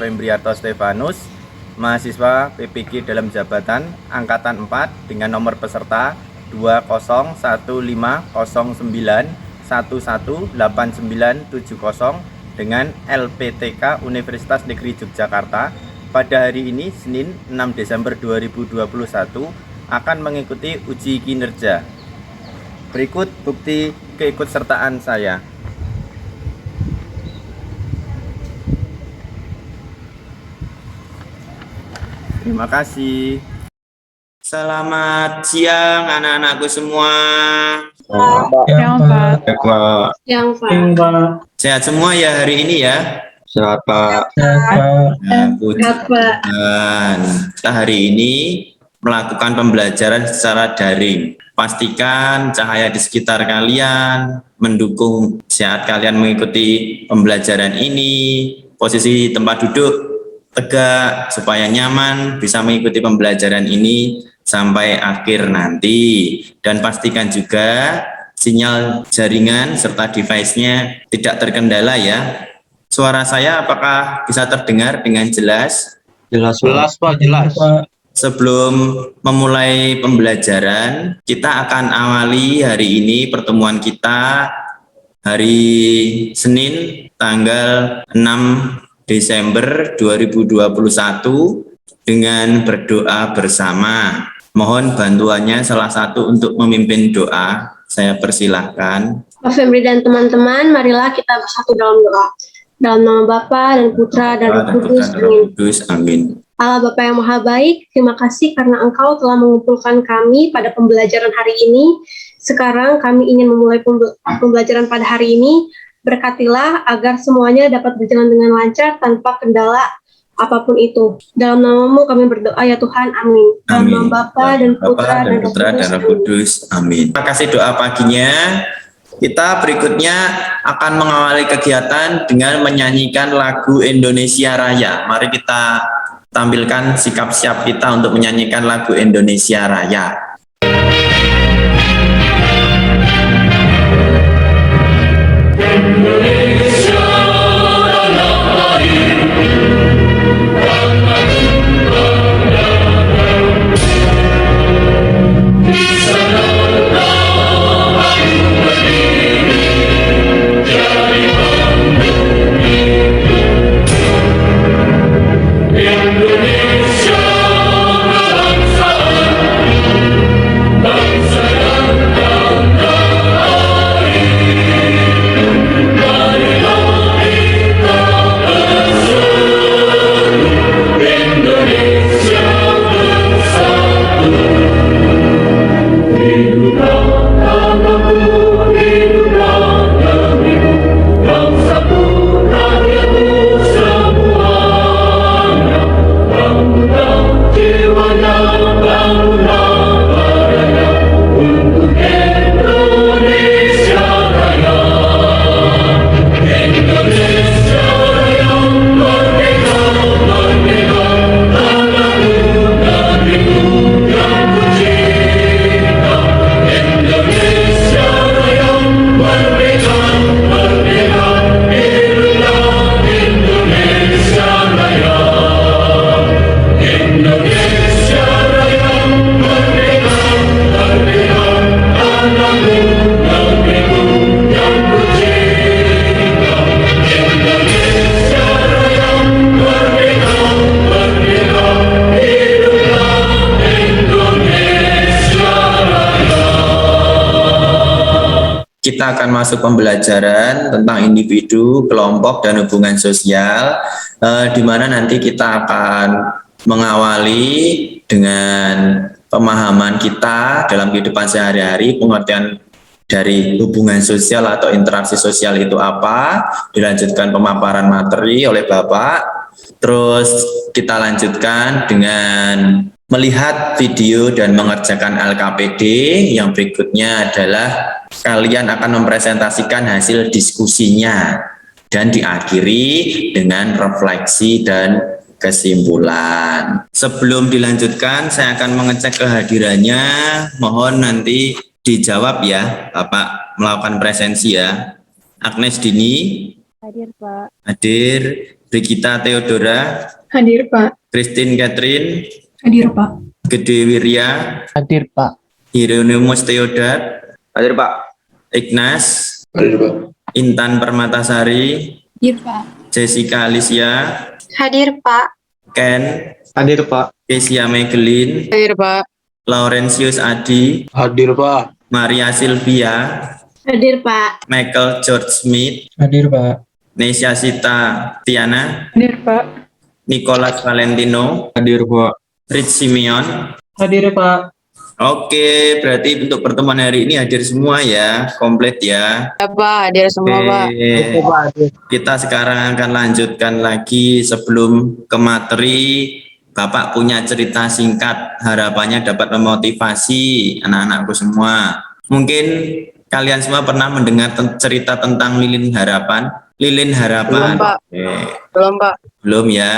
Fembriarto Stefanus, mahasiswa PPG dalam jabatan Angkatan 4 dengan nomor peserta 201509118970 dengan LPTK Universitas Negeri Yogyakarta pada hari ini Senin 6 Desember 2021 akan mengikuti uji kinerja. Berikut bukti keikutsertaan saya. Terima kasih. Selamat siang anak-anakku semua. Siang, Pak. Siang, Pak. Sehat semua ya hari ini ya. Sehat, Pak. Nah, puji Tuhan. Kita hari ini melakukan pembelajaran secara daring. Pastikan cahaya di sekitar kalian mendukung saat kalian mengikuti pembelajaran ini. Posisi tempat duduk tegak supaya nyaman bisa mengikuti pembelajaran ini sampai akhir nanti. Dan pastikan juga sinyal jaringan serta device-nya tidak terkendala ya. Suara saya apakah bisa terdengar dengan jelas? Jelas, Pak. Jelas. Sebelum memulai pembelajaran, kita akan awali hari ini pertemuan kita hari Senin tanggal 6 Desember 2021 dengan berdoa bersama. Mohon bantuannya salah satu untuk memimpin doa. Saya persilahkan. Pak Febri dan teman-teman, marilah kita bersatu dalam doa. Dalam nama Bapa dan Putra dan Roh Kudus. Amin. Allah Bapa yang Maha Baik, terima kasih karena Engkau telah mengumpulkan kami pada pembelajaran hari ini. Sekarang kami ingin memulai pembelajaran pada hari ini. Berkatilah agar semuanya dapat berjalan dengan lancar tanpa kendala apapun itu. Dalam nama-Mu kami berdoa ya Tuhan, amin. Dalam nama Bapa dan Putra dan Roh Kudus, amin. Terima kasih doa paginya. Kita berikutnya akan mengawali kegiatan dengan menyanyikan lagu Indonesia Raya. Mari kita tampilkan sikap siap kita untuk menyanyikan lagu Indonesia Raya. Kita akan masuk pembelajaran tentang individu, kelompok, dan hubungan sosial, di mana nanti kita akan mengawali dengan pemahaman kita dalam kehidupan sehari-hari, pengertian dari hubungan sosial atau interaksi sosial itu apa, dilanjutkan pemaparan materi oleh Bapak, terus kita lanjutkan dengan melihat video dan mengerjakan LKPD. Yang berikutnya adalah kalian akan mempresentasikan hasil diskusinya dan diakhiri dengan refleksi dan kesimpulan. Sebelum dilanjutkan, saya akan mengecek kehadirannya. Mohon nanti dijawab ya, Bapak melakukan presensi ya. Agnes Dini. Hadir, Pak. Hadir. Brigita Theodora, Hadir, Pak. Christine Catherine, Hadir, Pak. Gede Wirya, Hadir, Pak. Hieronymus Theodar, Hadir Pak. Ignas, Hadir Pak. Intan Permatasari, Hadir, Pak. Jessica Alicia, Hadir, Pak. Ken, Hadir Pak. Kesia Megelin, Hadir, Pak. Laurentius Adi, Hadir Pak. Maria Silvia, Hadir, Pak. Michael George Smith, Hadir, Pak. Nesya Sita Tiana, Hadir, Pak. Nicholas Valentino, Hadir Pak. Rich Simeon. Hadir, Pak. Oke, berarti untuk pertemuan hari ini hadir semua ya, komplit ya. Ya, Pak. Hadir semua, Pak. Oke. Kita sekarang akan lanjutkan lagi sebelum ke materi. Bapak punya cerita singkat, harapannya dapat memotivasi anak-anakku semua. Mungkin kalian semua pernah mendengar cerita tentang lilin harapan? Lilin harapan. Belum, Pak. Oke. Belum, Pak. Belum ya.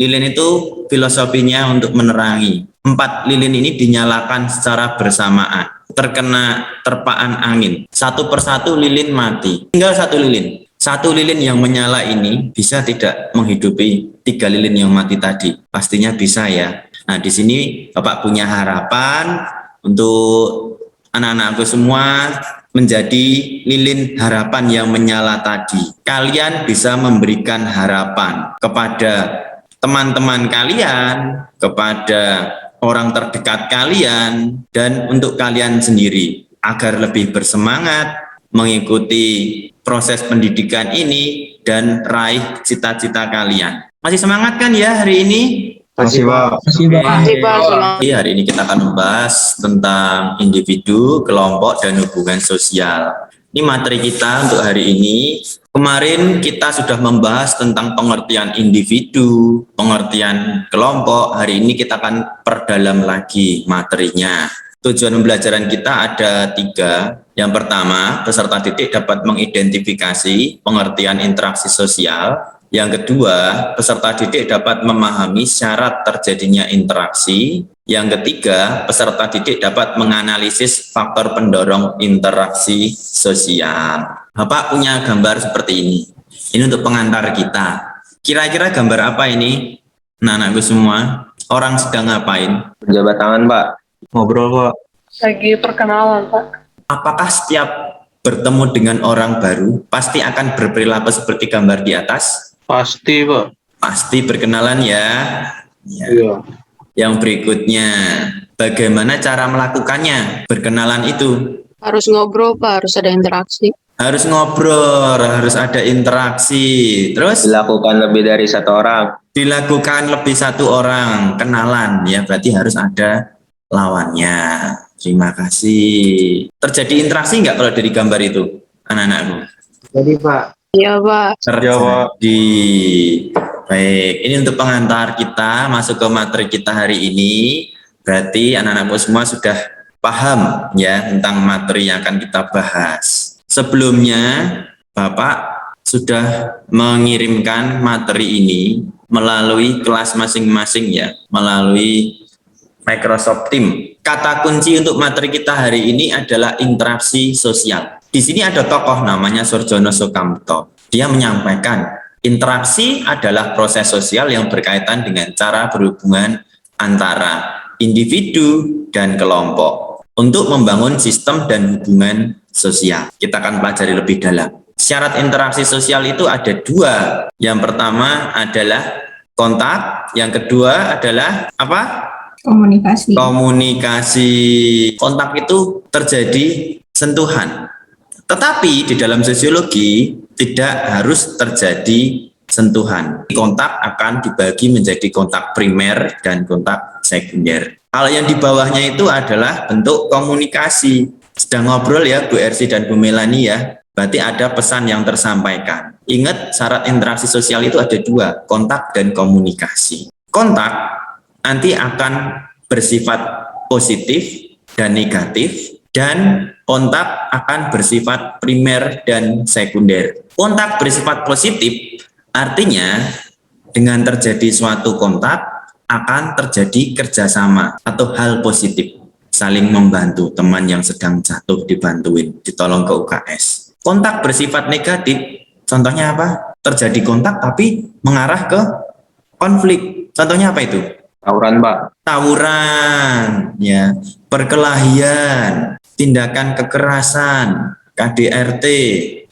Lilin itu filosofinya untuk menerangi. 4 lilin ini dinyalakan secara bersamaan. Terkena terpaan angin. Satu persatu lilin mati. Tinggal 1 lilin. 1 lilin yang menyala ini bisa tidak menghidupi 3 lilin yang mati tadi? Pastinya bisa ya. Nah, di sini Bapak punya harapan untuk anak-anakku semua menjadi lilin harapan yang menyala tadi. Kalian bisa memberikan harapan kepada teman-teman kalian, kepada orang terdekat kalian, dan untuk kalian sendiri agar lebih bersemangat mengikuti proses pendidikan ini dan raih cita-cita kalian. Masih semangat kan ya hari ini? Masih Pak. Masih, Pak. Masih, Pak. Semangat. Iya, hari ini kita akan membahas tentang individu, kelompok, dan hubungan sosial. Ini materi kita untuk hari ini. Kemarin kita sudah membahas tentang pengertian individu, pengertian kelompok. Hari ini kita akan perdalam lagi materinya. Tujuan pembelajaran kita ada 3. Yang pertama, peserta didik dapat mengidentifikasi pengertian interaksi sosial. Yang kedua, peserta didik dapat memahami syarat terjadinya interaksi. Yang ketiga, peserta didik dapat menganalisis faktor pendorong interaksi sosial. Bapak punya gambar seperti ini. Ini untuk pengantar kita. Kira-kira gambar apa ini? Anak-anakku semua, orang sedang ngapain? Jabat tangan Pak. Ngobrol Pak. Lagi perkenalan, Pak. Apakah setiap bertemu dengan orang baru pasti akan berperilaku seperti gambar di atas? Pasti Pak. Pasti berkenalan ya. Ya. Iya. Yang berikutnya, bagaimana cara melakukannya? Berkenalan itu Harus ngobrol, Pak. Harus ada interaksi. harus ngobrol, harus ada interaksi. Terus Dilakukan lebih dari 1 orang. dilakukan lebih 1 orang, kenalan ya, berarti harus ada lawannya. Terima kasih. Terjadi interaksi nggak kalau dari gambar itu, anak-anakku? Jadi Pak. Iya, Pak. Terjadi. Baik, ini untuk pengantar kita masuk ke materi kita hari ini. Berarti anak-anakku semua sudah paham ya tentang materi yang akan kita bahas. Sebelumnya, Bapak sudah mengirimkan materi ini melalui kelas masing-masing ya, melalui Microsoft Teams. Kata kunci untuk materi kita hari ini adalah interaksi sosial. Di sini ada tokoh namanya Surjono Sukamto. Dia menyampaikan, interaksi adalah proses sosial yang berkaitan dengan cara berhubungan antara individu dan kelompok untuk membangun sistem dan hubungan sosial. Kita akan pelajari lebih dalam. Syarat interaksi sosial itu ada 2. Yang pertama adalah kontak, yang kedua adalah apa? Komunikasi. Komunikasi. Kontak itu terjadi sentuhan. Tetapi di dalam sosiologi tidak harus terjadi sentuhan. Kontak akan dibagi menjadi kontak primer dan kontak sekunder. Hal yang di bawahnya itu adalah bentuk komunikasi. Sedang ngobrol ya Bu Ersi dan Bu Melani ya. Berarti ada pesan yang tersampaikan. Ingat syarat interaksi sosial itu ada 2, kontak dan komunikasi. Kontak nanti akan bersifat positif dan negatif, dan kontak akan bersifat primer dan sekunder. Kontak bersifat positif artinya dengan terjadi suatu kontak akan terjadi kerjasama atau hal positif, saling membantu, teman yang sedang jatuh dibantuin, ditolong ke UKS. Kontak bersifat negatif, contohnya apa? terjadi kontak tapi mengarah ke konflik. Contohnya apa itu? Tawuran, Pak. Tawuran, ya, perkelahian, tindakan kekerasan, KDRT.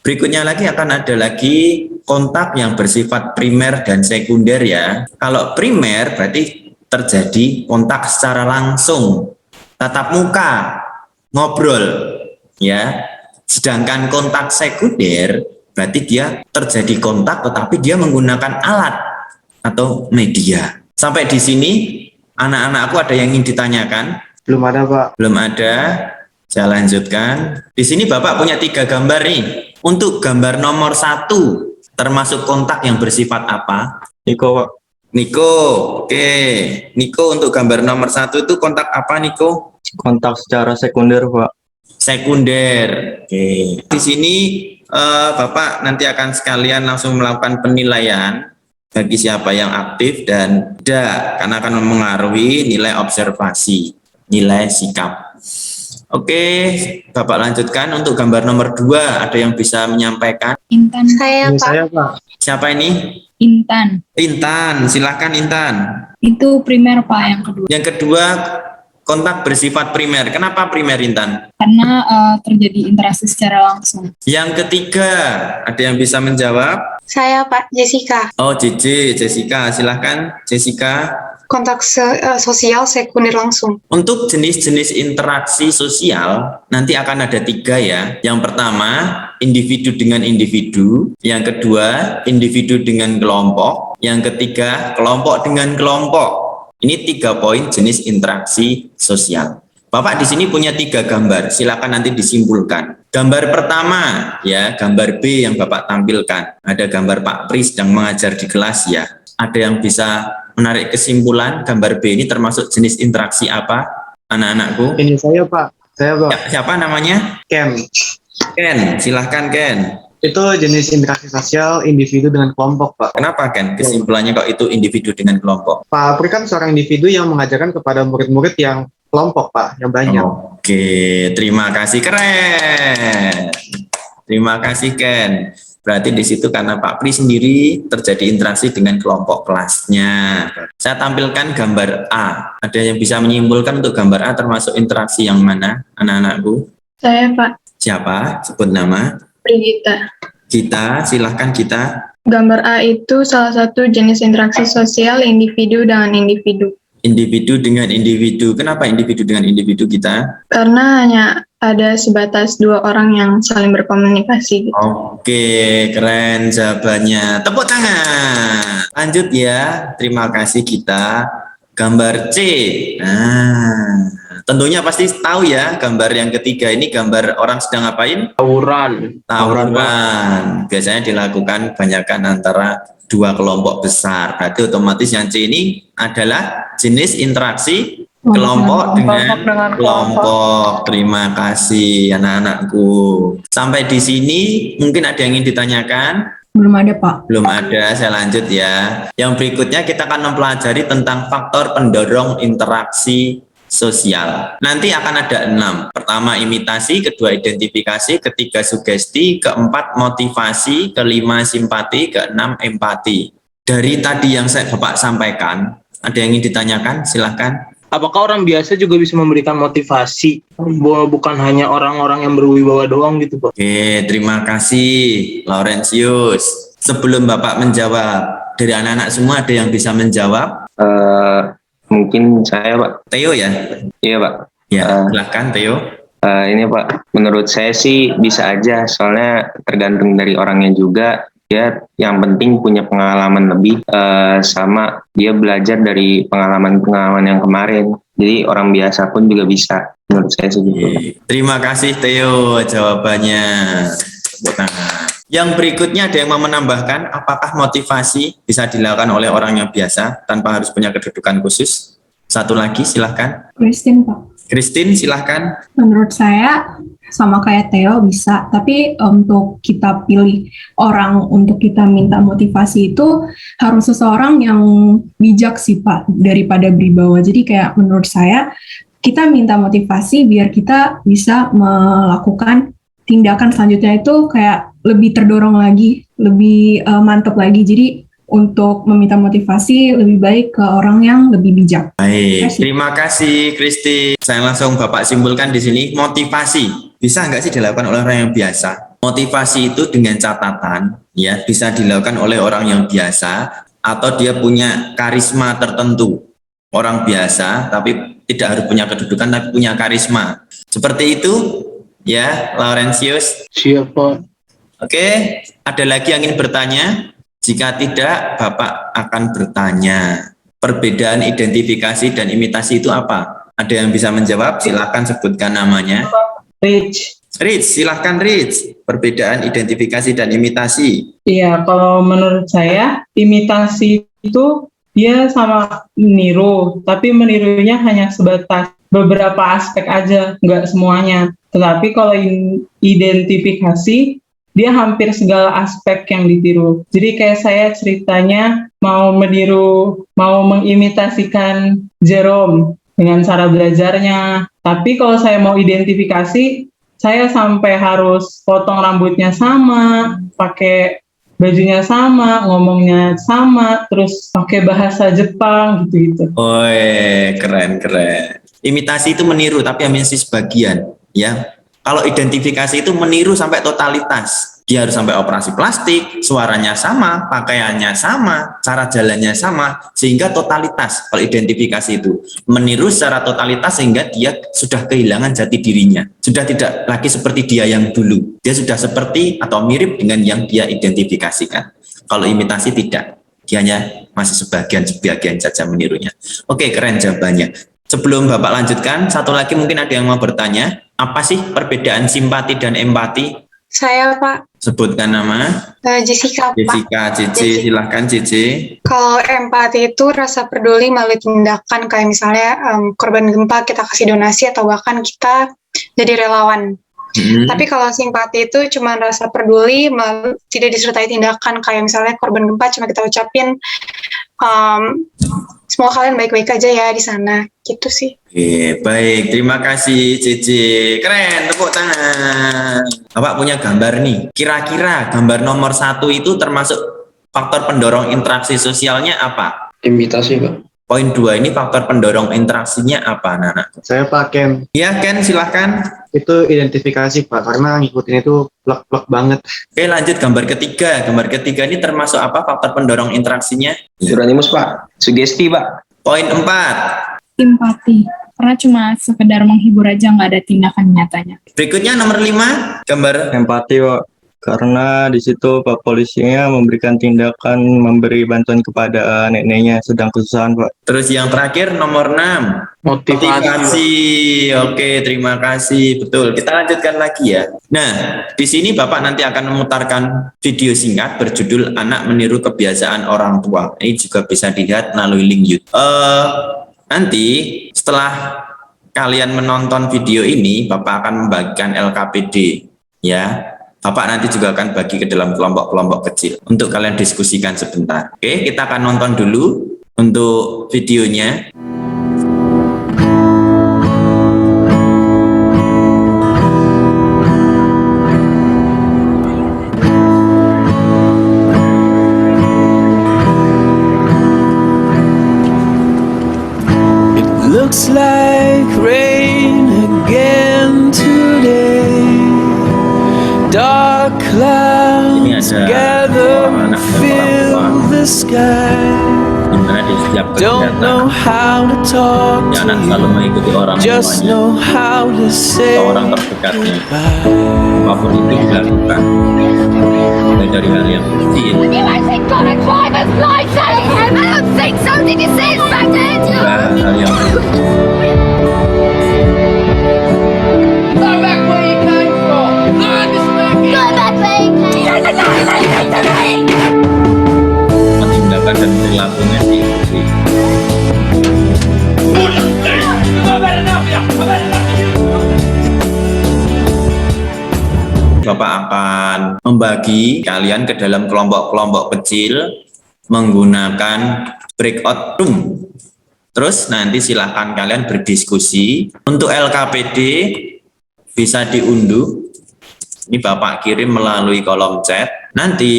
Berikutnya lagi akan ada lagi kontak yang bersifat primer dan sekunder ya. Kalau primer berarti terjadi kontak secara langsung, tatap muka, ngobrol, ya. Sedangkan kontak sekunder berarti dia terjadi kontak tetapi dia menggunakan alat atau media. Sampai di sini anak-anakku ada yang ingin ditanyakan? Belum ada, Pak. Belum ada. Saya lanjutkan. Di sini Bapak punya 3 gambar nih. Untuk gambar nomor 1 termasuk kontak yang bersifat apa? Niko, Pak. Niko. Oke. Niko, untuk gambar nomor 1 itu kontak apa, Niko? Kontak secara sekunder, Pak. Sekunder. Oke. Di sini Bapak nanti akan sekalian langsung melakukan penilaian bagi siapa yang aktif dan tidak, karena akan mempengaruhi nilai observasi, nilai sikap. Oke, Bapak lanjutkan untuk gambar nomor 2. Ada yang bisa menyampaikan? Intan. Saya, Pak. Saya, Pak. Siapa ini? Intan. Intan, silahkan Intan. Itu primer, Pak, yang kedua. Yang kedua, kontak bersifat primer. Kenapa primer, Intan? Karena terjadi interaksi secara langsung. Yang ketiga, ada yang bisa menjawab? Saya, Pak, Jessica. Oh, Jessica, silahkan Jessica. Kontak sosial sekunder langsung. Untuk jenis-jenis interaksi sosial, nanti akan ada 3 ya. Yang pertama, individu dengan individu. Yang kedua, individu dengan kelompok. Yang ketiga, kelompok dengan kelompok. Ini 3 poin jenis interaksi sosial. Bapak di sini punya 3 gambar, silakan nanti disimpulkan. Gambar pertama, ya, gambar B yang Bapak tampilkan. Ada gambar Pak Pri sedang mengajar di kelas ya. Ada yang bisa menarik kesimpulan gambar B ini termasuk jenis interaksi apa, anak-anakku? Ini saya, Pak. Saya, Pak. Siapa namanya? Ken. Ken, silahkan Ken. Itu jenis interaksi sosial individu dengan kelompok, Pak. Kenapa Ken? Kesimpulannya kok itu individu dengan kelompok? Pak Apri kan seorang individu yang mengajarkan kepada murid-murid yang kelompok, Pak, yang banyak. Oke, terima kasih, keren. Terima kasih Ken. Berarti di situ karena Pak Pri sendiri terjadi interaksi dengan kelompok kelasnya. Saya tampilkan gambar A. Ada yang bisa menyimpulkan untuk gambar A termasuk interaksi yang mana, anak-anakku? Saya, Pak. Siapa? Sebut nama. Brigita. Kita, silahkan kita. Gambar A itu salah satu jenis interaksi sosial individu dengan individu. Individu dengan individu. Kenapa individu dengan individu kita? Karena hanya ada sebatas 2 orang yang saling berkomunikasi. Oke, keren jawabannya. Tepuk tangan. Lanjut ya. Terima kasih kita. Gambar C. Nah, tentunya pasti tahu ya, gambar yang ketiga ini gambar orang sedang ngapain? Tawuran. Tawuran. Biasanya dilakukan banyakkan antara 2 kelompok besar. Berarti otomatis yang C ini adalah jenis interaksi kelompok dengan kelompok. Terima kasih anak-anakku. Sampai di sini mungkin ada yang ingin ditanyakan? Belum ada, Pak. Belum ada, saya lanjut ya. Yang berikutnya kita akan mempelajari tentang faktor pendorong interaksi sosial. Nanti akan ada 6. Pertama imitasi, kedua identifikasi, ketiga sugesti, keempat motivasi, kelima simpati, keenam empati. Dari tadi yang Bapak sampaikan, ada yang ingin ditanyakan? Silahkan. Apakah orang biasa juga bisa memberikan motivasi? Bukan hanya orang-orang yang berwibawa doang gitu, Pak. Oke, terima kasih Laurentius. Sebelum Bapak menjawab, dari anak-anak semua ada yang bisa menjawab? Mungkin saya, Pak. Theo ya? Iya, Pak. Ya, silahkan Theo. Ini, Pak. Menurut saya sih bisa aja, soalnya tergantung dari orangnya juga. Dia yang penting punya pengalaman lebih, sama dia belajar dari pengalaman-pengalaman yang kemarin. Jadi orang biasa pun juga bisa, menurut saya sih gitu. Terima kasih Theo jawabannya. Yang berikutnya ada yang mau menambahkan, apakah motivasi bisa dilakukan oleh orang yang biasa tanpa harus punya kedudukan khusus? Satu lagi silahkan. Christine, Pak. Christine silahkan. Menurut saya sama kayak Theo bisa, tapi untuk kita pilih orang untuk kita minta motivasi itu harus seseorang yang bijak sih Pak, daripada beribawa. Jadi kayak menurut saya kita minta motivasi biar kita bisa melakukan tindakan selanjutnya itu kayak lebih terdorong lagi, lebih mantap lagi. Jadi untuk meminta motivasi lebih baik ke orang yang lebih bijak. Baik, terima kasih Kristi. Saya langsung Bapak simpulkan di sini, motivasi bisa nggak sih dilakukan oleh orang yang biasa? Motivasi itu dengan catatan ya bisa dilakukan oleh orang yang biasa atau dia punya karisma tertentu. Orang biasa tapi tidak harus punya kedudukan tapi punya karisma. Seperti itu ya, Laurentius. Siapa? Oke, ada lagi yang ingin bertanya? Jika tidak, Bapak akan bertanya. Perbedaan identifikasi dan imitasi itu apa? Ada yang bisa menjawab? Silahkan sebutkan namanya. Rich. Rich, silahkan Rich. Perbedaan identifikasi dan imitasi. Iya, kalau menurut saya imitasi itu dia sama meniru, tapi menirunya hanya sebatas beberapa aspek aja, nggak semuanya. Tetapi kalau identifikasi, dia hampir segala aspek yang ditiru. Jadi kayak saya ceritanya mau mengimitasikan Jerome dengan cara belajarnya. Tapi kalau saya mau identifikasi, saya sampai harus potong rambutnya sama, pakai bajunya sama, ngomongnya sama, terus pakai bahasa Jepang gitu-gitu. Woi, keren. Imitasi itu meniru tapi hanya sebagian, ya. Kalau identifikasi itu meniru sampai totalitas. Dia harus sampai operasi plastik, suaranya sama, pakaiannya sama, cara jalannya sama, sehingga totalitas. Kalau identifikasi itu meniru secara totalitas sehingga dia sudah kehilangan jati dirinya. Sudah tidak lagi seperti dia yang dulu. Dia sudah seperti atau mirip dengan yang dia identifikasikan. Kalau imitasi tidak. Dia hanya masih sebagian saja menirunya. Oke, keren jawabannya. Sebelum Bapak lanjutkan, satu lagi mungkin ada yang mau bertanya. Apa sih perbedaan simpati dan empati? Saya, Pak. Sebutkan nama. Jessica, Pak. Jessica, Cici, silahkan Cici. Kalau empati itu rasa peduli melalui tindakan, kayak misalnya korban gempa kita kasih donasi atau bahkan kita jadi relawan. Tapi kalau simpati itu cuma rasa peduli, tidak disertai tindakan, kayak misalnya korban gempa cuma kita ucapin, semoga kalian baik-baik aja ya di sana, gitu sih. Oke, baik, terima kasih Cici. Keren, tepuk tangan. Bapak punya gambar nih. Kira-kira gambar nomor 1 itu termasuk faktor pendorong interaksi sosialnya apa? Imitasi, Pak. Poin 2 ini faktor pendorong interaksinya apa, Nana? Saya Pak Ken, Ya, Ken, silahkan. itu identifikasi Pak, karena ngikutin itu plek-plek banget. Oke, lanjut gambar ketiga. Gambar ketiga ini termasuk apa faktor pendorong interaksinya? Hieronymus, Pak. Sugesti, Pak. Poin 4. Simpati, karena cuma sekedar menghibur aja, nggak ada tindakan nyatanya. Berikutnya nomor 5, gambar Empati, Pak. Karena di situ Pak polisinya memberikan tindakan memberi bantuan kepada neneknya sedang kesusahan, Pak. Terus yang terakhir nomor 6, motivasi. Oke, terima kasih. Betul. Kita lanjutkan lagi ya. Nah, di sini Bapak nanti akan memutarkan video singkat berjudul Anak Meniru Kebiasaan Orang Tua. Ini juga bisa dilihat melalui link YouTube. Nanti setelah kalian menonton video ini, Bapak akan membagikan LKPD ya. Bapak nanti juga akan bagi ke dalam kelompok-kelompok kecil untuk kalian diskusikan sebentar. Oke, kita akan nonton dulu untuk videonya. It looks like rain again today. Dark clouds gather and fill the sky. Don't know how to talk to you, just know how to say goodbye. Apapun itu dilakukan, mulai dari hal yang kecil hingga hal yang tindakan dan perilakunya sih. Bapak akan membagi kalian ke dalam kelompok-kelompok kecil menggunakan breakout room. Terus nanti silahkan kalian berdiskusi. Untuk LKPD bisa diunduh Ini Bapak kirim melalui kolom chat. Nanti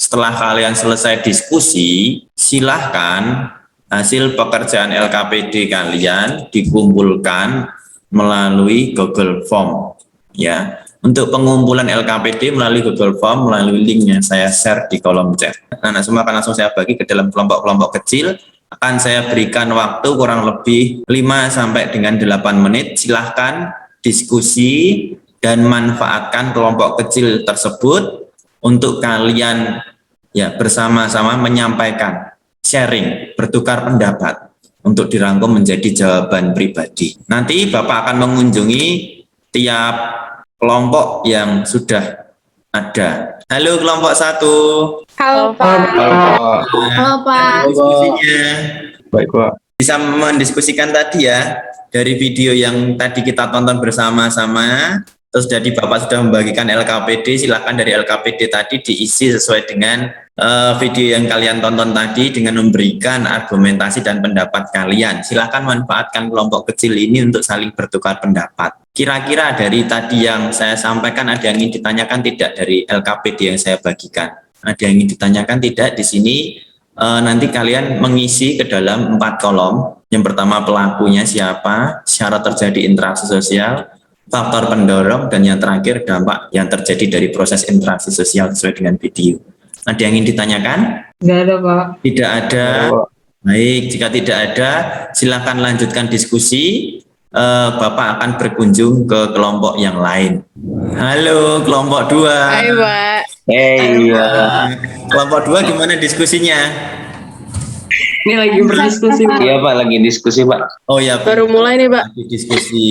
setelah kalian selesai diskusi, silahkan hasil pekerjaan LKPD kalian dikumpulkan melalui Google Form. Ya, untuk pengumpulan LKPD melalui Google Form, melalui link yang saya share di kolom chat. Nah, semua akan langsung saya bagi ke dalam kelompok-kelompok kecil. Akan saya berikan waktu kurang lebih 5 sampai dengan 8 menit. Silahkan diskusi dan manfaatkan kelompok kecil tersebut untuk kalian ya bersama-sama menyampaikan, sharing, bertukar pendapat untuk dirangkum menjadi jawaban pribadi. Nanti Bapak akan mengunjungi tiap kelompok yang sudah ada. Halo kelompok 1. Halo Pak. Halo Pak. Diskusinya. Baik Pak. Bisa mendiskusikan tadi ya, dari video yang tadi kita tonton bersama-sama. Terus jadi Bapak sudah membagikan LKPD, silakan dari LKPD tadi diisi sesuai dengan video yang kalian tonton tadi dengan memberikan argumentasi dan pendapat kalian. Silakan manfaatkan kelompok kecil ini untuk saling bertukar pendapat. Kira-kira dari tadi yang saya sampaikan ada yang ingin ditanyakan tidak dari LKPD yang saya bagikan? Ada yang ingin ditanyakan tidak? Di sini nanti kalian mengisi ke dalam 4 kolom. Yang pertama pelakunya siapa, syarat terjadi interaksi sosial, faktor pendorong, dan yang terakhir dampak yang terjadi dari proses interaksi sosial sesuai dengan video. Ada yang ingin ditanyakan? Nggak ada Pak. Tidak ada. Baik, jika tidak ada, silakan lanjutkan diskusi. Bapak akan berkunjung ke kelompok yang lain. Halo, kelompok 2. Hai Pak. Iya. Kelompok 2 gimana diskusinya? Ini lagi berdiskusi Pak. Iya Pak, lagi diskusi Pak. Oh ya, Baru mulai nih Pak. lagi diskusi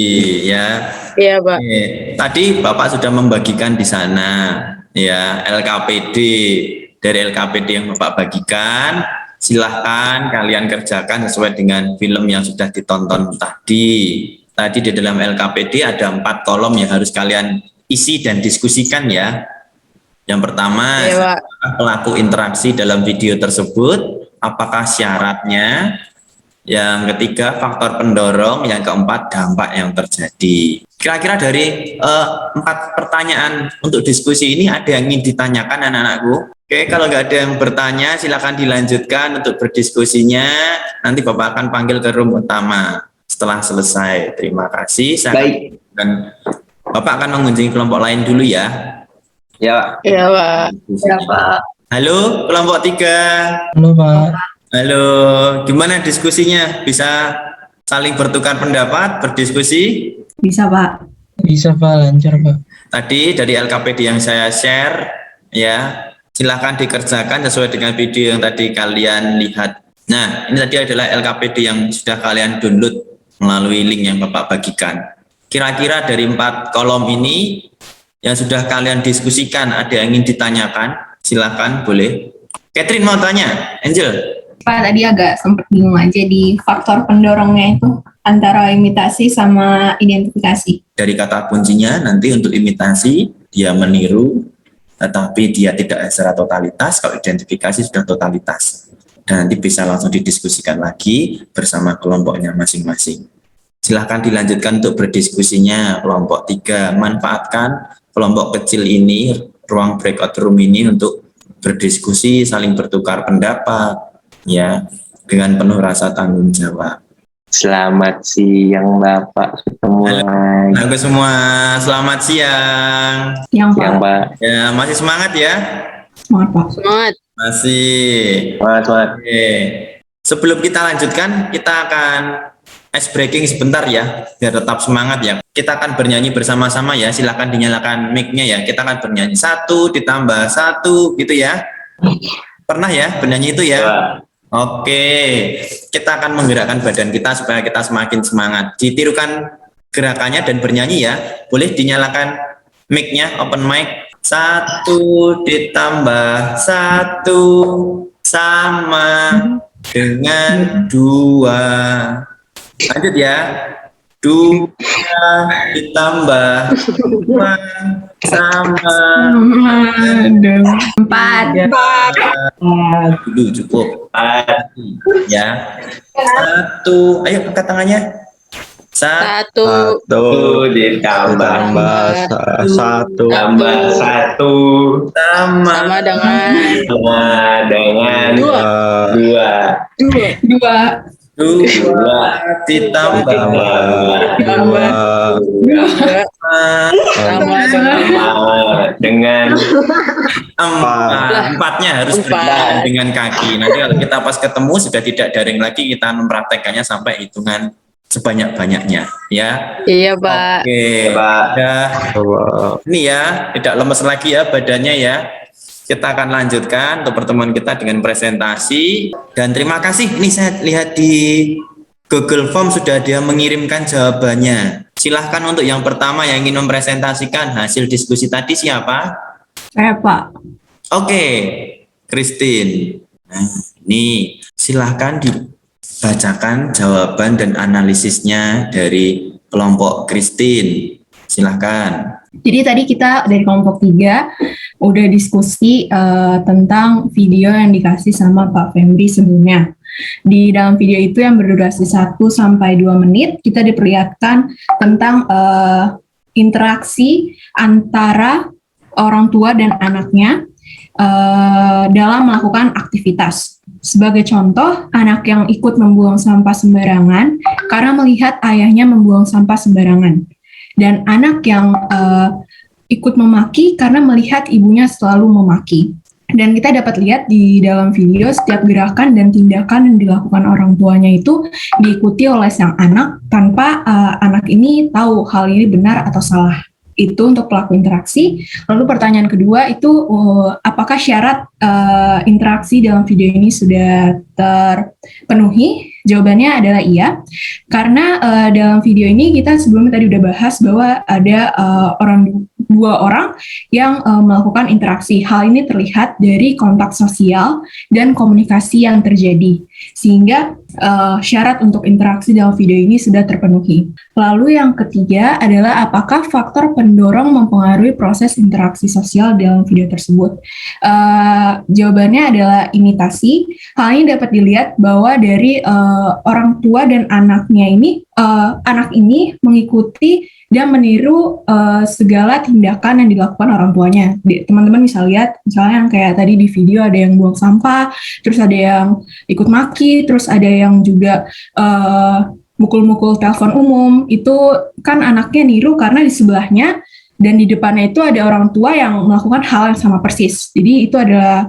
ya. Iya Pak. Tadi Bapak sudah membagikan di sana ya LKPD. Dari LKPD yang Bapak bagikan, silahkan kalian kerjakan sesuai dengan film yang sudah ditonton tadi. Tadi di dalam LKPD ada 4 kolom yang harus kalian isi dan diskusikan ya. Yang pertama, Iya, Pak. pelaku interaksi dalam video tersebut, apakah syaratnya? Yang ketiga, faktor pendorong. Yang keempat, dampak yang terjadi. Kira-kira dari 4 pertanyaan untuk diskusi ini ada yang ingin ditanyakan anak-anakku? Oke, kalau nggak ada yang bertanya, silakan dilanjutkan untuk berdiskusinya. Nanti Bapak akan panggil ke room utama setelah selesai. Terima kasih. Baik. Dan Bapak akan mengunjungi kelompok lain dulu ya. Ya. Iya Pak. Iya Pak. Halo, kelompok 3. Halo Pak. Halo, gimana diskusinya? Bisa saling bertukar pendapat, berdiskusi? Bisa Pak. Bisa Pak, lancar Pak. Tadi dari LKPD yang saya share, ya, silahkan dikerjakan sesuai dengan video yang tadi kalian lihat. Nah, ini tadi adalah LKPD yang sudah kalian download melalui link yang Bapak bagikan. Kira-kira dari 4 kolom ini yang sudah kalian diskusikan, ada yang ingin ditanyakan? Silahkan, boleh. Catherine mau tanya, Angel? Pak, tadi agak sempat bingung aja di faktor pendorongnya itu antara imitasi sama identifikasi. Dari kata kuncinya nanti untuk imitasi, dia meniru, tetapi dia tidak secara totalitas. Kalau identifikasi sudah totalitas. Dan nanti bisa langsung didiskusikan lagi bersama kelompoknya masing-masing. Silahkan dilanjutkan untuk berdiskusinya kelompok 3. Manfaatkan kelompok kecil ini, ruang breakout room ini untuk berdiskusi, saling bertukar pendapat, ya, dengan penuh rasa tanggung jawab. Selamat siang Bapak semua. Halo semua, selamat siang. Siang Pak. Ya, masih semangat ya? Semangat Pak. Semangat. Masih. Semangat. Oke. Sebelum kita lanjutkan, kita akan ice breaking sebentar ya, biar tetap semangat ya. Kita akan bernyanyi bersama-sama ya, silakan dinyalakan mic-nya ya. Kita akan bernyanyi 1 ditambah 1 gitu ya. Pernah ya bernyanyi itu ya? Oke, kita akan menggerakkan badan kita supaya kita semakin semangat. Ditirukan gerakannya dan bernyanyi ya. Boleh dinyalakan mic-nya, open mic. 1 ditambah 1 sama dengan 2. Lanjut ya. 2 ditambah 2 sama 4. Dulu cukup. Ya. 1. Ayo angkat tangannya. Satu. Ditambah satu tambah satu Sama dengan dua dua. ditambah Sama dengan empatnya harus berjalan dengan kaki. Nanti kalau kita pas ketemu sudah tidak daring lagi, kita mempraktekkannya sampai hitungan sebanyak-banyaknya, ya. Iya, Pak. Oke, Pak. Ini ya, tidak lemes lagi ya badannya ya. Kita akan lanjutkan untuk pertemuan kita dengan presentasi. Dan terima kasih, ini saya lihat di Google Form sudah dia mengirimkan jawabannya. Silahkan untuk yang pertama yang ingin mempresentasikan hasil diskusi tadi siapa? Saya, Pak. Oke, Christine. Nah, ini silahkan dibacakan jawaban dan analisisnya dari kelompok Christine. Silahkan. Jadi tadi kita dari kelompok 3 udah diskusi tentang video yang dikasih sama Pak Fembri sebelumnya. Di dalam video itu yang berdurasi 1-2 menit, kita diperlihatkan tentang interaksi antara orang tua dan anaknya dalam melakukan aktivitas. Sebagai contoh, anak yang ikut membuang sampah sembarangan karena melihat ayahnya membuang sampah sembarangan. Dan anak yang ikut memaki karena melihat ibunya selalu memaki. Dan kita dapat lihat di dalam video setiap gerakan dan tindakan yang dilakukan orang tuanya itu diikuti oleh sang anak tanpa anak ini tahu hal ini benar atau salah. Itu untuk pelaku interaksi. Lalu pertanyaan kedua itu apakah syarat interaksi dalam video ini sudah terpenuhi? Jawabannya adalah iya, karena dalam video ini kita sebelumnya tadi udah bahas bahwa ada dua orang yang melakukan interaksi. Hal ini terlihat dari kontak sosial dan komunikasi yang terjadi, sehingga syarat untuk interaksi dalam video ini sudah terpenuhi. Lalu yang ketiga adalah apakah faktor pendorong mempengaruhi proses interaksi sosial dalam video tersebut? Jawabannya adalah imitasi. Hal ini dapat dilihat bahwa dari orang tua dan anaknya ini, anak ini mengikuti dan meniru segala tindakan yang dilakukan orang tuanya. Teman-teman bisa lihat, misalnya yang kayak tadi di video ada yang buang sampah, terus ada yang ikut maki, terus ada yang juga mukul-mukul telepon umum. Itu kan anaknya niru karena di sebelahnya dan di depannya itu ada orang tua yang melakukan hal yang sama persis. Jadi itu adalah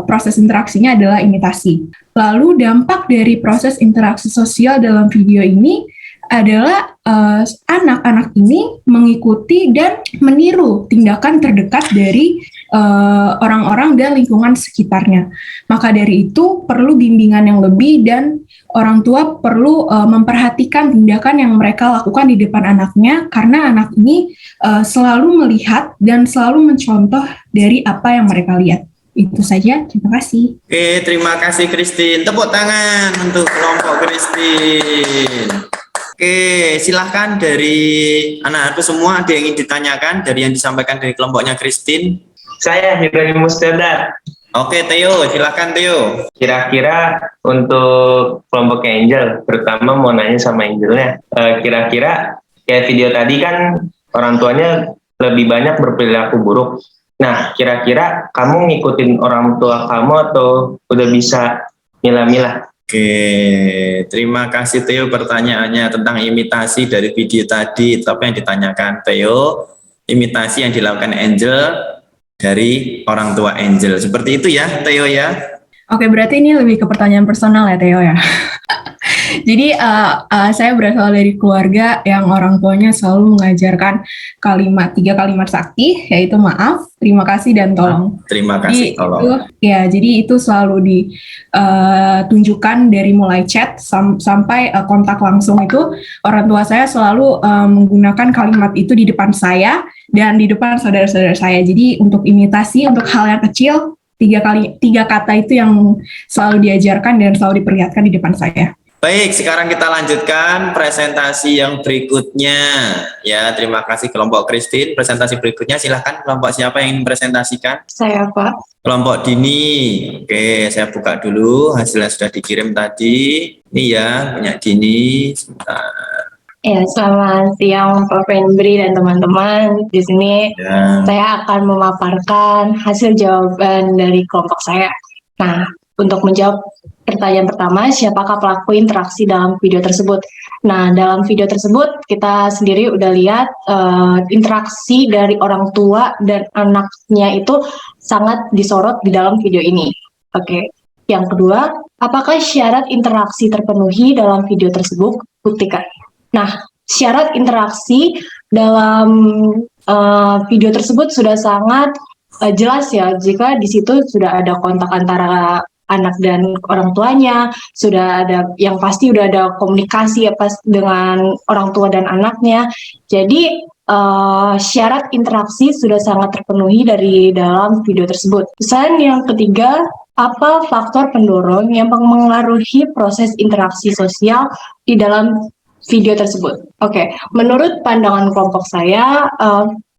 proses interaksinya adalah imitasi. Lalu dampak dari proses interaksi sosial dalam video ini adalah anak-anak ini mengikuti dan meniru tindakan terdekat dari orang-orang dan lingkungan sekitarnya. Maka dari itu perlu bimbingan yang lebih dan orang tua perlu memperhatikan tindakan yang mereka lakukan di depan anaknya karena anak ini selalu melihat dan selalu mencontoh dari apa yang mereka lihat. Itu saja, terima kasih. Oke, terima kasih Christine. Tepuk tangan untuk kelompok Christine. Oke, silahkan dari anak-anakku semua ada yang ingin ditanyakan dari yang disampaikan dari kelompoknya Christine. Saya Ibrahim Mustadar. Oke, Theo, silahkan Theo. Kira-kira untuk kelompok Angel, terutama mau nanya sama Angelnya, kira-kira kayak video tadi kan orang tuanya lebih banyak berperilaku buruk. Nah, kira-kira kamu ngikutin orang tua kamu atau udah bisa milah-milah? Oke, terima kasih Theo pertanyaannya tentang imitasi dari video tadi. Itu apa yang ditanyakan Theo? Imitasi yang dilakukan Angel dari orang tua Angel. Seperti itu ya Theo ya? Oke, berarti ini lebih ke pertanyaan personal ya Theo ya? Jadi saya berasal dari keluarga yang orang tuanya selalu mengajarkan 3 kalimat sakti, yaitu maaf, terima kasih, dan tolong. Terima kasih, tolong. Jadi itu selalu ditunjukkan dari mulai chat sampai kontak langsung itu, orang tua saya selalu menggunakan kalimat itu di depan saya dan di depan saudara-saudara saya. Jadi untuk imitasi, untuk hal yang kecil, 3 kata itu yang selalu diajarkan dan selalu diperlihatkan di depan saya. Baik, sekarang kita lanjutkan presentasi yang berikutnya. Ya, terima kasih kelompok Christine. Presentasi berikutnya silahkan kelompok siapa yang ingin presentasikan? Saya, Pak. Kelompok Dini. Oke, saya buka dulu hasilnya sudah dikirim tadi. Ini ya, punya Dini. Sebentar. Ya, selamat siang Prof. Febri dan teman-teman. Di sini saya akan memaparkan hasil jawaban dari kelompok saya. Nah, untuk menjawab pertanyaan pertama, siapakah pelaku interaksi dalam video tersebut? Nah, dalam video tersebut kita sendiri udah lihat interaksi dari orang tua dan anaknya itu sangat disorot di dalam video ini. Oke. Yang kedua, apakah syarat interaksi terpenuhi dalam video tersebut? Buktikan. Nah, syarat interaksi dalam video tersebut sudah sangat jelas ya, jika di situ sudah ada kontak antara anak dan orang tuanya, sudah ada yang pasti udah ada komunikasi ya pas dengan orang tua dan anaknya. Jadi syarat interaksi sudah sangat terpenuhi dari dalam video tersebut. Kemudian yang ketiga, apa faktor pendorong yang mengaruhi proses interaksi sosial di dalam video tersebut? Oke, menurut pandangan kelompok saya,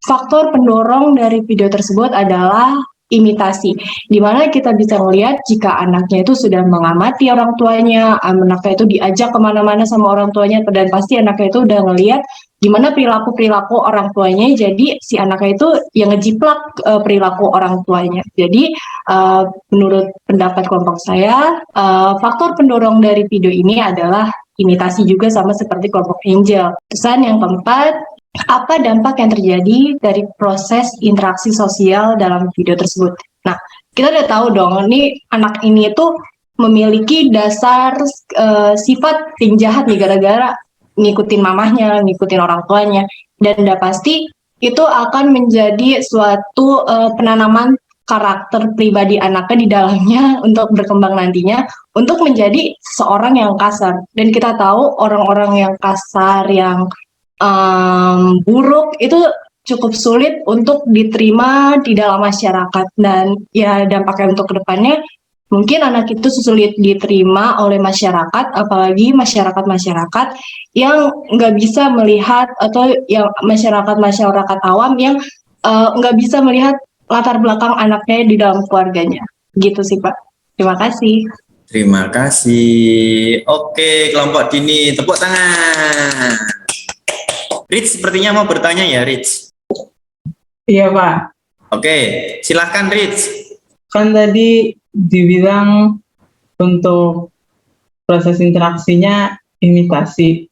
faktor pendorong dari video tersebut adalah imitasi, di mana kita bisa melihat jika anaknya itu sudah mengamati orang tuanya, anaknya itu diajak kemana-mana sama orang tuanya, dan pasti anaknya itu udah ngelihat gimana perilaku orang tuanya, jadi si anaknya itu yang ngejiplak perilaku orang tuanya. Jadi menurut pendapat kelompok saya, faktor pendorong dari video ini adalah imitasi juga sama seperti kelompok Angel. Pesan yang keempat, apa dampak yang terjadi dari proses interaksi sosial dalam video tersebut? Nah, kita udah tahu dong, ini anak ini itu memiliki dasar sifat yang jahat nih gara-gara ngikutin mamahnya, ngikutin orang tuanya, dan udah pasti itu akan menjadi suatu penanaman karakter pribadi anaknya di dalamnya untuk berkembang nantinya untuk menjadi seorang yang kasar. Dan kita tahu orang-orang yang kasar, yang buruk itu cukup sulit untuk diterima di dalam masyarakat, dan ya dampaknya untuk kedepannya mungkin anak itu sulit diterima oleh masyarakat, apalagi masyarakat yang nggak bisa melihat, atau yang masyarakat awam yang nggak bisa melihat latar belakang anaknya di dalam keluarganya. Gitu sih Pak. Terima kasih. Terima kasih. Oke, kelompok dini, tepuk tangan. Rich sepertinya mau bertanya ya, Rich? Iya Pak. Oke, silahkan Rich. Kan tadi dibilang untuk proses interaksinya imitasi.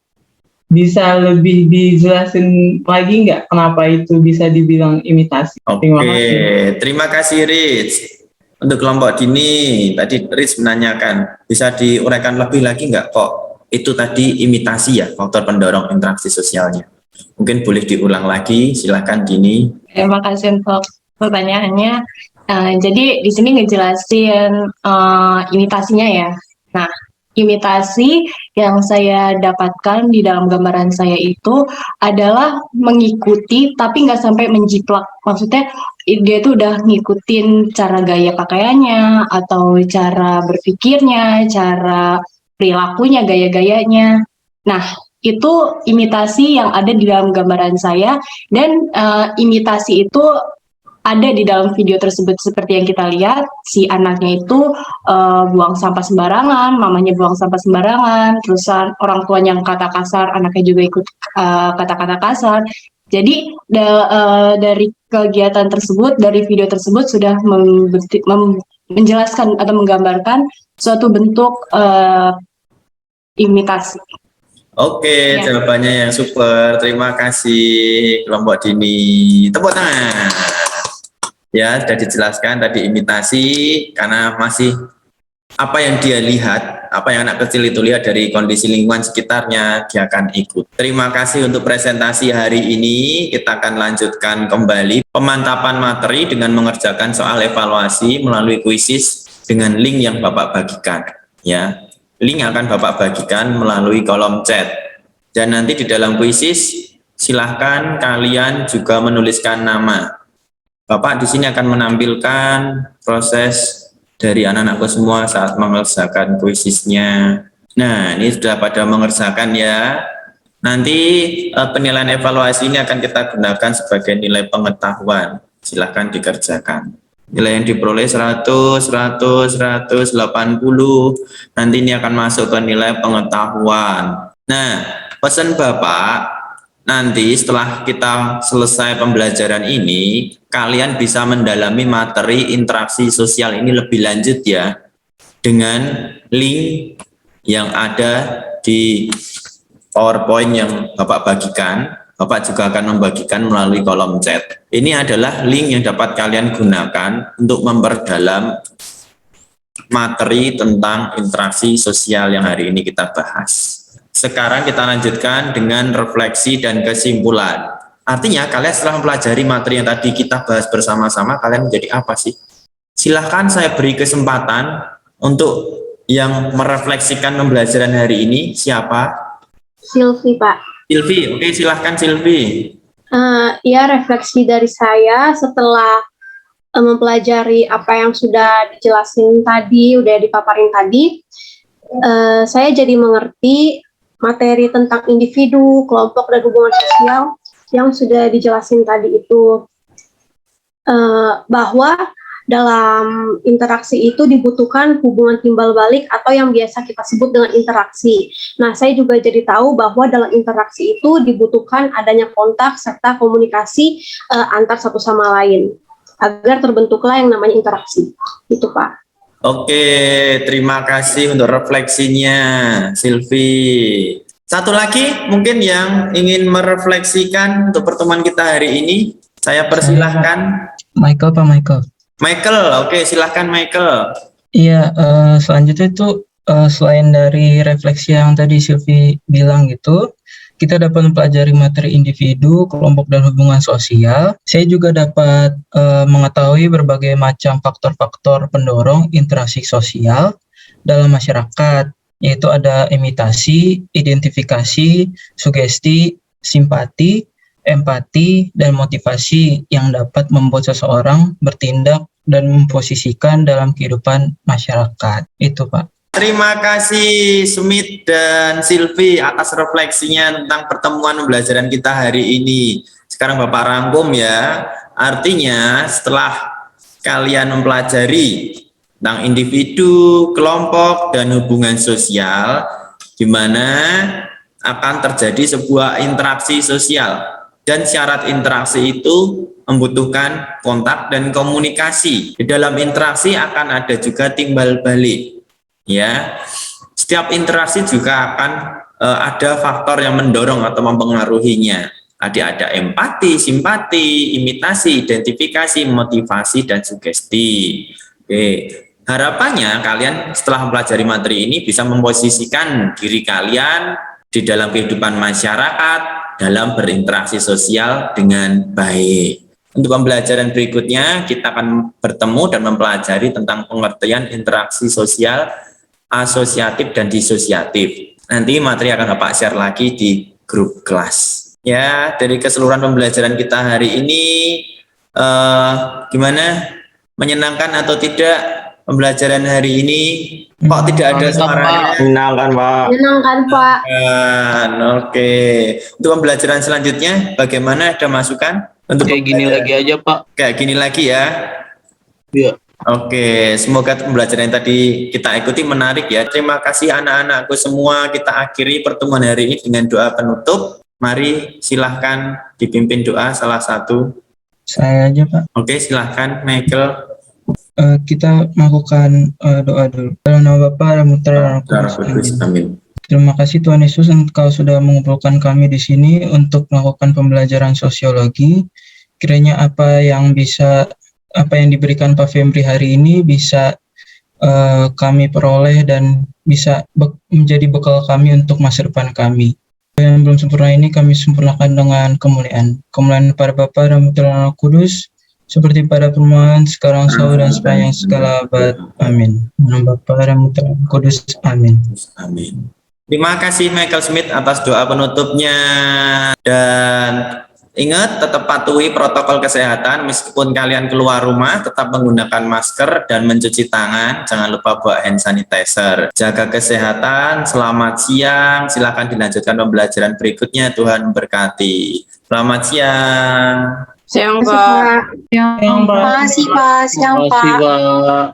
Bisa lebih dijelasin lagi nggak kenapa itu bisa dibilang imitasi? Terima kasih Rich. Untuk kelompok dini, tadi Rich menanyakan, bisa diuraikan lebih lagi nggak kok itu tadi imitasi ya, faktor pendorong interaksi sosialnya? Mungkin boleh diulang lagi, silakan Dini. Terima kasih untuk pertanyaannya. Jadi di sini ngejelasin imitasinya ya. Nah, imitasi yang saya dapatkan di dalam gambaran saya itu adalah mengikuti tapi nggak sampai menjiplak. Maksudnya dia itu udah ngikutin cara gaya pakaiannya, atau cara berpikirnya, cara perilakunya, gaya-gayanya. Nah, itu imitasi yang ada di dalam gambaran saya, dan imitasi itu ada di dalam video tersebut. Seperti yang kita lihat, si anaknya itu buang sampah sembarangan, mamanya buang sampah sembarangan, terusan orang tuanya yang kata kasar, anaknya juga ikut kata-kata kasar. Jadi dari kegiatan tersebut, dari video tersebut sudah menjelaskan atau menggambarkan suatu bentuk imitasi. Oke, Ya. jawabannya yang super. Terima kasih kelompok dini. Tepuk tangan. Ya, sudah dijelaskan tadi imitasi karena masih apa yang dia lihat, apa yang anak kecil itu lihat dari kondisi lingkungan sekitarnya, dia akan ikut. Terima kasih untuk presentasi hari ini. Kita akan lanjutkan kembali pemantapan materi dengan mengerjakan soal evaluasi melalui kuisis dengan link yang Bapak bagikan. Ya, link akan Bapak bagikan melalui kolom chat. Dan nanti di dalam kuisis silahkan kalian juga menuliskan nama. Bapak di sini akan menampilkan proses dari anak-anakku semua saat mengerjakan kuisisnya. Nah, ini sudah pada mengerjakan ya. Nanti penilaian evaluasi ini akan kita gunakan sebagai nilai pengetahuan. Silahkan dikerjakan. Nilai yang diperoleh 100, 100, 180. Nanti ini akan masuk ke nilai pengetahuan. Nah, pesan Bapak, nanti setelah kita selesai pembelajaran ini, kalian bisa mendalami materi interaksi sosial ini lebih lanjut ya, dengan link yang ada di PowerPoint yang Bapak bagikan. Bapak juga akan membagikan melalui kolom chat. Ini adalah link yang dapat kalian gunakan untuk memperdalam materi tentang interaksi sosial yang hari ini kita bahas. Sekarang kita lanjutkan dengan refleksi dan kesimpulan. Artinya kalian setelah mempelajari materi yang tadi kita bahas bersama-sama, kalian menjadi apa sih? Silahkan saya beri kesempatan untuk yang merefleksikan pembelajaran hari ini. Siapa? Silvi, Pak. Silvi, oke, silahkan Silvi. Ya, refleksi dari saya setelah mempelajari apa yang sudah dijelasin tadi, udah dipaparin tadi, saya jadi mengerti materi tentang individu, kelompok, dan hubungan sosial yang sudah dijelasin tadi itu, bahwa dalam interaksi itu dibutuhkan hubungan timbal balik atau yang biasa kita sebut dengan interaksi. Nah, saya juga jadi tahu bahwa dalam interaksi itu dibutuhkan adanya kontak serta komunikasi antar satu sama lain agar terbentuklah yang namanya interaksi. Itu, Pak. Oke, terima kasih untuk refleksinya, Silvi. Satu lagi mungkin yang ingin merefleksikan untuk pertemuan kita hari ini, saya persilahkan. Michael, Pak Michael. Michael, oke, silahkan Michael. Iya, selanjutnya itu selain dari refleksi yang tadi Silvi bilang gitu, kita dapat mempelajari materi individu, kelompok, dan hubungan sosial. Saya juga dapat mengetahui berbagai macam faktor-faktor pendorong interaksi sosial dalam masyarakat, yaitu ada imitasi, identifikasi, sugesti, simpati, empati, dan motivasi yang dapat membuat seseorang bertindak dan memposisikan dalam kehidupan masyarakat. Itu, Pak. Terima kasih Smith dan Silvi atas refleksinya tentang pertemuan pembelajaran kita hari ini. Sekarang Bapak rangkum ya. Artinya setelah kalian mempelajari tentang individu, kelompok, dan hubungan sosial, di mana akan terjadi sebuah interaksi sosial. Dan syarat interaksi itu membutuhkan kontak dan komunikasi. Di dalam interaksi akan ada juga timbal balik. Ya, setiap interaksi juga akan ada faktor yang mendorong atau mempengaruhinya. Tadi ada empati, simpati, imitasi, identifikasi, motivasi, dan sugesti. Oke, harapannya kalian setelah mempelajari materi ini bisa memposisikan diri kalian di dalam kehidupan masyarakat, dalam berinteraksi sosial dengan baik. Untuk pembelajaran berikutnya, kita akan bertemu dan mempelajari tentang pengertian interaksi sosial, asosiatif dan disosiatif. Nanti materi akan Bapak share lagi di grup kelas. Ya, dari keseluruhan pembelajaran kita hari ini, gimana? Menyenangkan atau tidak pembelajaran hari ini? Kok tidak ada suaranya? Menyenangkan, Pak. Menyenangkan, Pak. Oke. Untuk pembelajaran selanjutnya, bagaimana? Ada masukan? Untuk kayak gini lagi aja, Pak. Kayak gini lagi ya? Iya. Oke, semoga pembelajaran yang tadi kita ikuti menarik ya. Terima kasih anak-anakku semua. Kita akhiri pertemuan hari ini dengan doa penutup. Mari silahkan dipimpin doa salah satu. Saya aja, Pak. Oke, silahkan Michael. Kita melakukan doa dulu. Dalam nama Bapa dan Putra dan Roh Kudus. Amin. Terima kasih Tuhan Yesus, Engkau sudah mengumpulkan kami di sini untuk melakukan pembelajaran sosiologi. Kiranya apa yang diberikan Pak Fembri hari ini bisa kami peroleh dan bisa menjadi bekal kami untuk masa depan kami. Yang belum sempurna ini kami sempurnakan dengan kemuliaan. Kemuliaan pada Bapa dan Putra dan Roh Kudus, seperti pada permulaan, sekarang, selalu, dan sepanjang segala abad. Amin. Dalam Bapa dan Putra dan Roh Kudus. Amin. Amin. Terima kasih Michael Smith atas doa penutupnya. Dan ingat, tetap patuhi protokol kesehatan meskipun kalian keluar rumah, tetap menggunakan masker dan mencuci tangan. Jangan lupa bawa hand sanitizer. Jaga kesehatan, selamat siang. Silakan dilanjutkan pembelajaran berikutnya. Tuhan memberkati. Selamat siang. Siang, Pak. Terima kasih, Pak. Siang, Pak. Terima kasih, Pak.